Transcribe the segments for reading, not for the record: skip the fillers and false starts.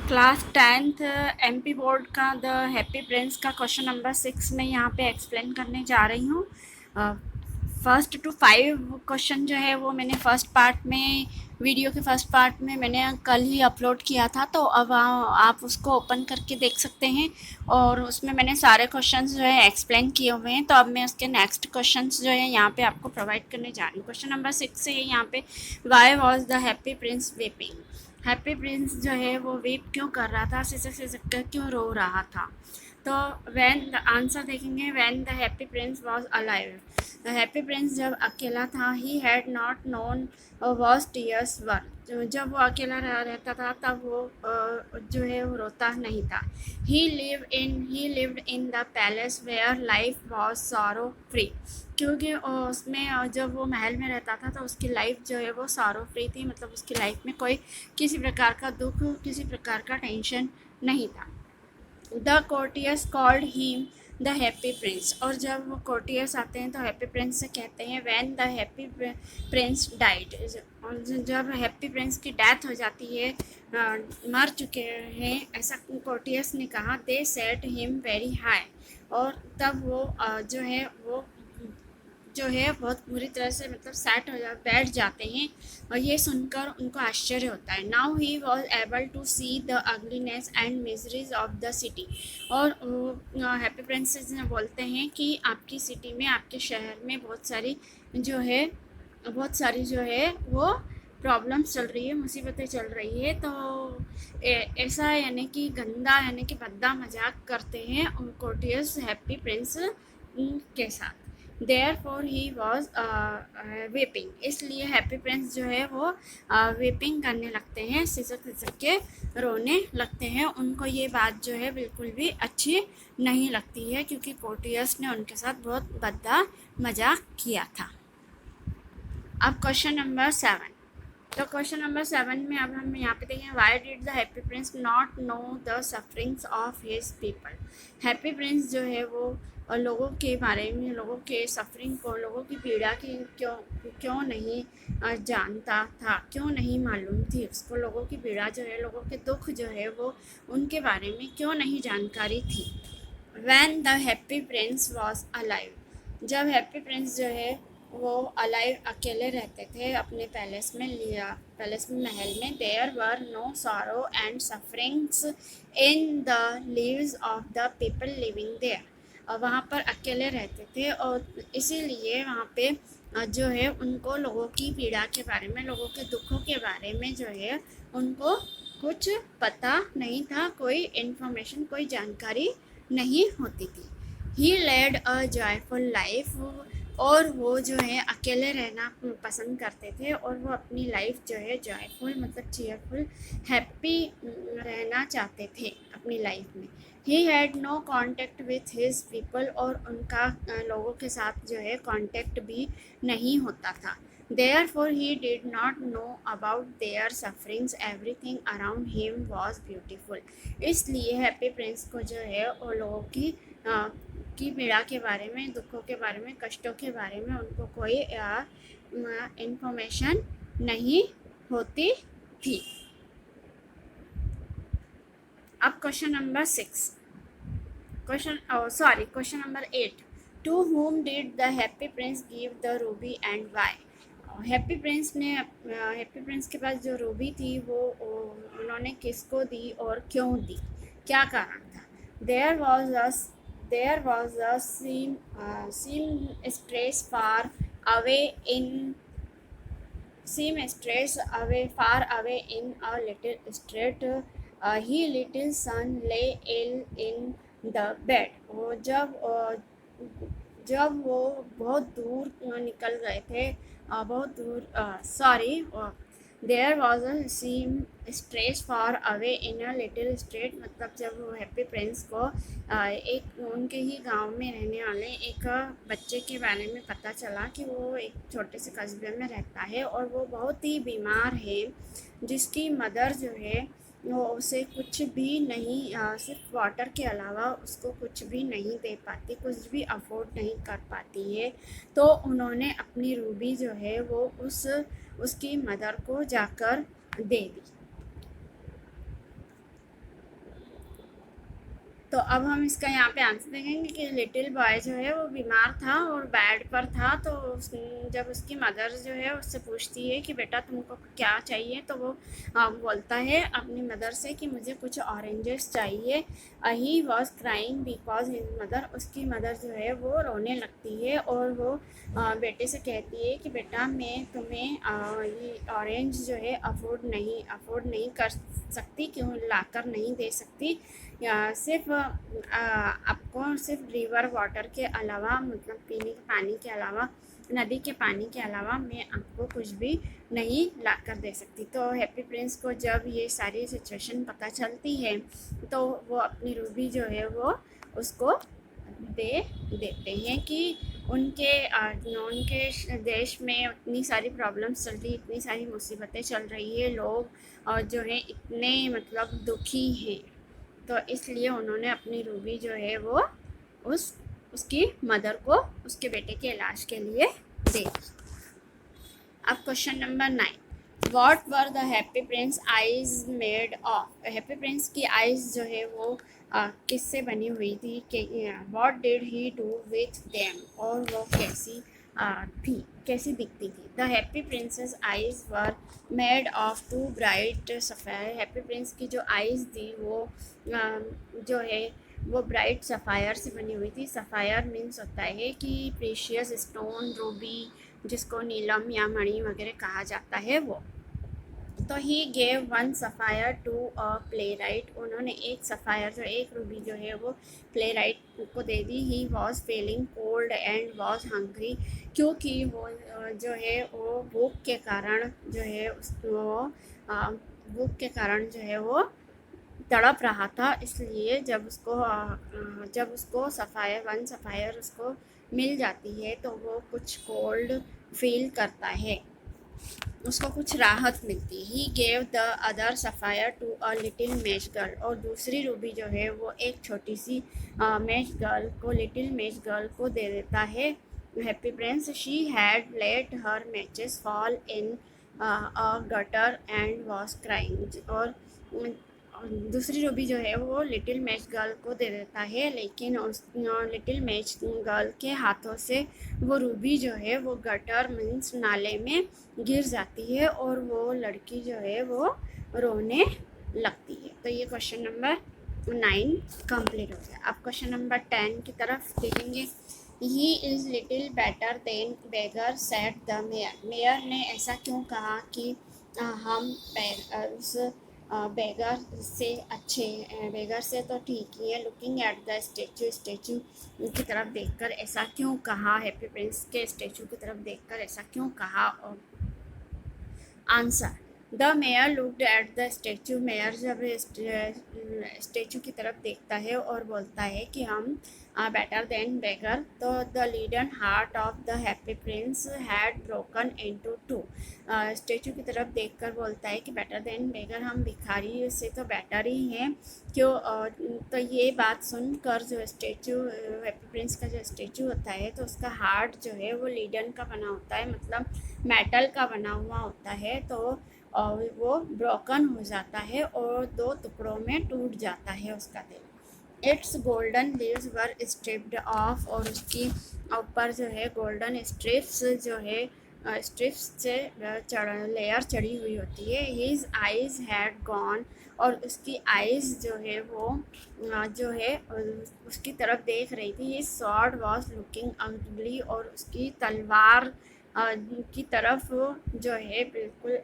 Class 10th MP board का the happy Prince का question number 6 में यहाँ पे एक्सप्लेन करने जा रही हूँ। फर्स्ट टू 5 क्वेश्चन जो है वो मैंने फर्स्ट पार्ट में, वीडियो के फर्स्ट पार्ट में मैंने कल ही अपलोड किया था, तो अब आप उसको ओपन करके देख सकते हैं और उसमें मैंने सारे क्वेश्चंस जो है एक्सप्लेन किए हुए हैं। तो अब मैं उसके नेक्स्ट क्वेश्चंस जो है यहाँ पे आपको प्रोवाइड करने जा रही हूँ। क्वेश्चन नंबर 6 से है यहाँ पे, why was the happy Prince vaping. Happy Prince जो है वो वेप क्यों कर रहा था, सिसक सिसक कर क्यों रो रहा था। तो व्हेन द आंसर देखेंगे, when the happy prince was alive. The happy prince जब अकेला था, he had not known was tears were. जब वो अकेला रहता था तब वो जो है वो रोता नहीं था। He lived in the palace where life was sorrow free. क्योंकि उसमें जब वो महल में रहता था तो उसकी लाइफ जो है वो सॉरो फ्री थी, मतलब उसकी लाइफ में कोई किसी प्रकार का दुख, किसी प्रकार का टेंशन नहीं था। The courtiers called him the happy Prince. और जब वो कोर्टियर्स आते हैं तो हैप्पी प्रिंस से कहते हैं when the happy Prince died. और जब हैप्पी प्रिंस की डेथ हो जाती है, मर चुके हैं ऐसा कोर्टियर्स ने कहा, दे सेट हिम वेरी हाई। और तब वो जो है बहुत बुरी तरह से मतलब सेट हो बैठ जाते हैं और ये सुनकर उनको आश्चर्य होता है। Now he was able to see the ugliness and miseries of the city. और हैप्पी प्रिंसेस बोलते हैं कि आपकी सिटी में, आपके शहर में बहुत सारी जो है वो प्रॉब्लम्स चल रही है, मुसीबतें चल रही है। तो ऐसा यानी कि गंदा यानी कि भद्दा मजाक करते हैं कोर्टियस हैप्पी प्रिंस के साथ। Therefore he was weeping. इसलिए हैप्पी प्रिंस जो है वो वेपिंग करने लगते हैं, सिसक सिसक के रोने लगते हैं। उनको ये बात जो है बिल्कुल भी अच्छी नहीं लगती है क्योंकि कोर्टियस ने उनके साथ बहुत भद्दा मजाक किया था। अब क्वेश्चन नंबर 7। तो क्वेश्चन नंबर 7 में अब हम यहाँ पे देखें, why did the happy Prince not know the sufferings of his people. Happy Prince जो है वो लोगों के बारे में, लोगों के सफरिंग को, लोगों की पीड़ा की क्यों नहीं जानता था, क्यों नहीं मालूम थी उसको। लोगों की पीड़ा जो है, लोगों के दुख जो है वो उनके बारे में क्यों नहीं जानकारी थी। When the happy Prince was alive. जब हैप्पी प्रिंस जो है वो अलाइव अकेले रहते थे अपने पैलेस में, महल में, there were no sorrow and sufferings in the lives of the people living there. और वहाँ पर अकेले रहते थे और इसीलिए वहाँ पे जो है उनको लोगों की पीड़ा के बारे में, लोगों के दुखों के बारे में जो है उनको कुछ पता नहीं था, कोई इन्फॉर्मेशन, कोई जानकारी नहीं होती थी। ही लेड अ जॉयफुल लाइफ। और वो जो है अकेले रहना पसंद करते थे और वो अपनी लाइफ जो है जॉयफुल मतलब चीयरफुल, हैप्पी रहना चाहते थे अपनी लाइफ में। He had no contact with his people. और उनका लोगों के साथ जो है कॉन्टेक्ट भी नहीं होता था। Therefore, he did not know about their sufferings. Everything around him was beautiful. इसलिए हैप्पी प्रिंस को जो है वो लोगों की पीड़ा के बारे में, दुखों के बारे में, कष्टों के बारे में उनको कोई इंफॉर्मेशन नहीं होती थी। अब question number 6, question number 8। To whom did the happy prince give the ruby and why? Happy Prince के पास जो रूबी थी वो उन्होंने किसको दी और क्यों दी, क्या कारण था। There was a stress far away in far away in a little street. He little son lay ill in the bed. वो जब वो बहुत दूर निकल गए थे, बहुत दूर, there was a seamstress far away in a little state. मतलब जब वो हैप्पी प्रिंस को एक उनके ही गांव में रहने वाले एक बच्चे के बारे में पता चला कि वो एक छोटे से कस्बे में रहता है और वो बहुत ही बीमार है, जिसकी मदर जो है वो उसे कुछ भी नहीं, सिर्फ वाटर के अलावा उसको कुछ भी नहीं दे पाती, कुछ भी अफोर्ड नहीं कर पाती है। तो उन्होंने अपनी रूबी जो है वो उसकी मदर को जाकर दे दी। तो अब हम इसका यहाँ पे आंसर देखेंगे कि लिटिल बॉय जो है वो बीमार था और बेड पर था। तो जब उसकी मदर जो है उससे पूछती है कि बेटा तुमको क्या चाहिए, तो वो बोलता है अपनी मदर से कि मुझे कुछ ऑरेंजेस चाहिए। He was crying because his mother, उसकी मदर जो है वो रोने लगती है और वो बेटे से कहती है कि बेटा मैं तुम्हें ये ऑरेंज जो है अफोर्ड नहीं कर सकती, क्यों लाकर नहीं दे सकती। या सिर्फ आपको सिर्फ रिवर वाटर के अलावा, मतलब पीने के पानी के अलावा, नदी के पानी के अलावा मैं आपको कुछ भी नहीं ला कर दे सकती। तो हैप्पी प्रिंस को जब ये सारी सिचुएशन पता चलती है तो वो अपनी रूबी जो है वो उसको दे देते हैं कि उनके देश में इतनी सारी प्रॉब्लम्स चल रही, इतनी सारी मुसीबतें चल रही है, लोग और जो है इतने मतलब दुखी हैं। तो इसलिए उन्होंने अपनी रूबी जो है वो उसकी मदर को उसके बेटे के इलाज के लिए दे। अब question number 9, what were the happy Prince eyes made of. Happy Prince की आइज जो है वो किससे बनी हुई थी, what did he do with them, और वो कैसी थी, कैसी दिखती थी। The Happy Prince's eyes were made of two bright sapphire. Happy Prince की जो आइज़ थी वो जो है वो ब्राइट सफ़ायर से बनी हुई थी। सफ़ायर मीन्स होता है कि प्रेशियस स्टोन, रूबी, जिसको नीलम या मणि वगैरह कहा जाता है वो। तो he gave one sapphire to a playwright. उन्होंने एक सफ़ायर जो एक रूबी जो है वो प्ले राइट को दे दी। He was feeling cold and was hungry, क्योंकि वो जो है वो भूख के कारण जो है उसको भूख के कारण जो है वो तड़प रहा था। इसलिए जब उसको सफ़ायर उसको मिल जाती है तो वो कुछ कोल्ड फील करता है, उसको कुछ राहत मिलती। He gave the other sapphire to a little match girl. और दूसरी रूबी जो है वो एक छोटी सी मेज गर्ल को, लिटिल मेज गर्ल को दे देता है happy Prince. She had let her matches fall in a gutter and was crying. और दूसरी रूबी जो है वो लिटिल मैच गर्ल को दे देता है, लेकिन उस लिटिल मैच गर्ल के हाथों से वो रूबी जो है वो गटर मीन्स नाले में गिर जाती है और वो लड़की जो है वो रोने लगती है। तो ये क्वेश्चन नंबर 9 कंप्लीट हो गया। अब क्वेश्चन नंबर 10 की तरफ देखेंगे। ही is little better than beggar said the mayor. Mayor ने ऐसा क्यों कहा कि हम उस बेगर से अच्छे हैं, बेगर से तो ठीक ही है। लुकिंग एट द स्टेचू की तरफ देखकर ऐसा क्यों कहा, हैप्पी प्रिंस के स्टेचू की तरफ देखकर ऐसा क्यों कहा। Answer, the mayor looked at the statue. Mayor जब स्टेचू की तरफ देखता है और बोलता है कि हम बेटर देन बेगर, तो the leaden heart of the happy prince had broken into two. Statue की तरफ देखकर बोलता है कि बेटर देन बेगर, हम भिखारी से तो बेटर ही हैं, क्यों। तो ये बात सुनकर जो स्टेचू हैप्पी प्रिंस का जो स्टेचू होता है तो उसका हार्ट जो है वो लीडन का बना होता है, मतलब मेटल का बना हुआ होता है। तो वो ब्रोकन हो जाता है और 2 टुकड़ों में टूट जाता है उसका दिल। Its golden leaves were stripped off. और उसकी ऊपर जो है गोल्डन स्ट्रिप्स जो है स्ट्रिप्स से लेयर चढ़ी हुई होती है। His eyes had gone. और उसकी आइज़ जो है वो जो है उसकी तरफ देख रही थी। हिज स्वॉर्ड वॉज लुकिंग अगली। और उसकी तलवार की तरफ जो है बिल्कुल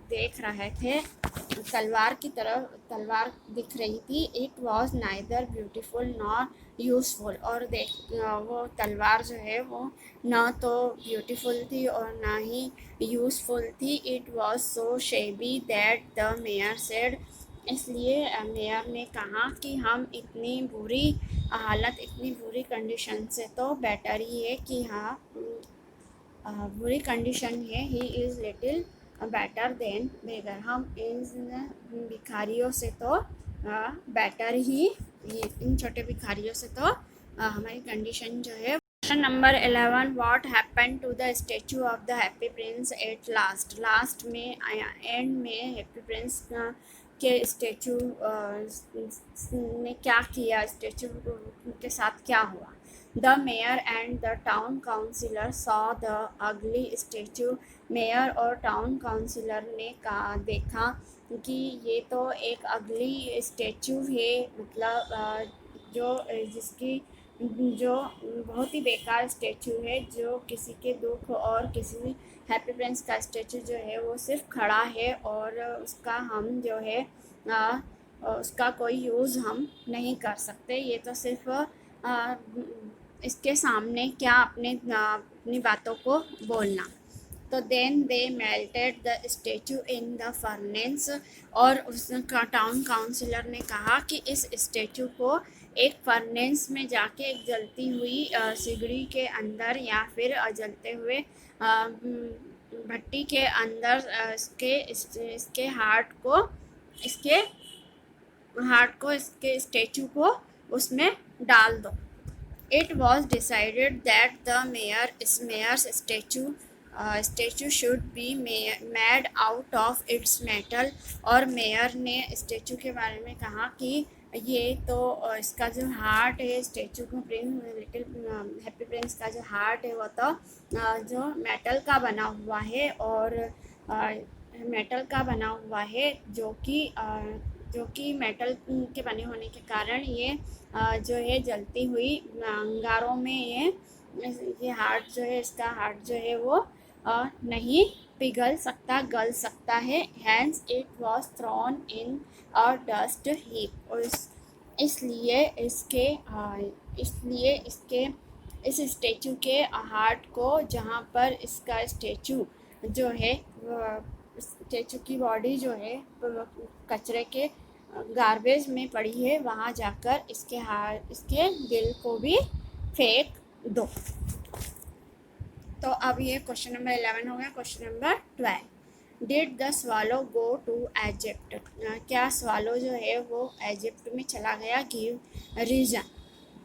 देख रहे थे, तलवार की तरफ तलवार दिख रही थी। It was neither beautiful nor useful. और वो तलवार जो है वो ना तो ब्यूटीफुल थी और ना ही यूज़फुल थी। It was so शेबी that the mayor said. इसलिए मेयर ने कहा कि हम इतनी बुरी हालत, इतनी बुरी कंडीशन से तो बेटर ही है कि हाँ बुरी कंडीशन है। He is little better than beggar, हम इन भिखारियों से तो बेटर ही, इन छोटे भिखारियों से तो हमारी कंडीशन जो है। Question number 11, what happen to the statue of the happy Prince at last. Last में एंड में हैप्पी प्रिंस के स्टैचू ने क्या किया, स्टैचू के साथ क्या हुआ। The mayor and the town councillor saw the ugly statue. Mayor और टाउन काउंसिलर ने कहा, देखा कि ये तो एक अगली स्टैचू है, मतलब जिसकी जो बहुत ही बेकार स्टैचू है, जो किसी के दुख और किसी हैप्पी प्रिंस का स्टैचू जो है वो सिर्फ खड़ा है और उसका हम जो है आ, उसका कोई यूज़ हम नहीं कर सकते। ये तो सिर्फ इसके सामने क्या अपनी बातों को बोलना। तो then they melted the statue in the furnace. और उस टाउन काउंसिलर ने कहा कि इस स्टेचू को एक फर्नेस में जाके, एक जलती हुई सिगड़ी के अंदर या फिर जलते हुए भट्टी के अंदर इसके हार्ट को इसके स्टेचू को उसमें डाल दो। It was decided that the mayor's statue should be made out of its metal। और मेयर ने स्टेचू के बारे में कहा कि ये तो इसका जो हार्ट है, स्टेचू को लिटिल हैप्पी प्रिंस का जो हार्ट है वो तो जो मेटल का बना हुआ है, और मेटल का बना हुआ है, जो कि मेटल के बने होने के कारण ये जो है जलती हुई अंगारों में ये हार्ट जो है, इसका हार्ट जो है वो नहीं पिघल सकता, गल सकता है। Hence it was thrown in a dust heap. और इसलिए इसके इस स्टेचू के हार्ट को, जहाँ पर इसका स्टेचू जो है, स्टेचू की बॉडी जो है कचरे के गार्बेज में पड़ी है, वहाँ जाकर इसके दिल को भी फेंक दो। तो अब ये क्वेश्चन नंबर 11 हो गया। Question number 12, did the swallow go to Egypt. क्या स्वालो जो है वो इजिप्ट में चला गया। Give reason.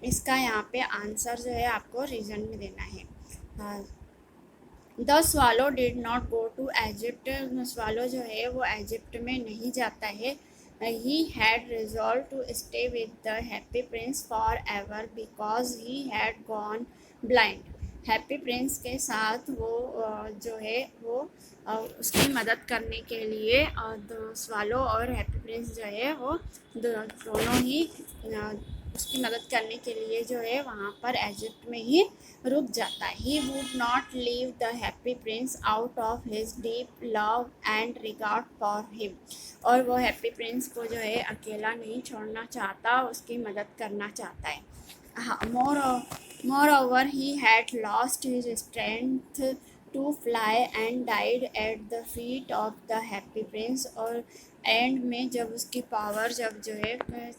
इसका यहाँ पे आंसर जो है आपको रीज़न में देना है। The swallow did not go to Egypt. Swallow जो है वो इजिप्ट में नहीं जाता है। He had resolved to stay with the Happy Prince forever because he had gone blind। Happy Prince के साथ वो जो है वो उसकी मदद करने के लिए स्वालो और हैप्पी प्रिंस जो है वो दोनों ही उसकी मदद करने के लिए जो है वहाँ पर इजिप्ट में ही रुक जाता है। He would not leave the happy Prince out of his deep love and regard for him. और वो हैप्पी प्रिंस को जो है अकेला नहीं छोड़ना चाहता, उसकी मदद करना चाहता है। हाँ, moreover he had lost his strength to fly and died at the feet of the happy prince। और एंड में जब उसकी पावर, जब जो है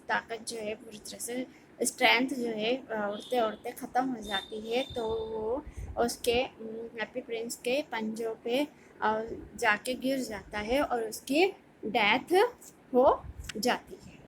ताकत जो है पूरी तरह से, स्ट्रेंथ जो है उड़ते उड़ते ख़त्म हो जाती है, तो वो उसके हैप्पी प्रिंस के पंजों पे जाके गिर जाता है और उसकी डेथ हो जाती है।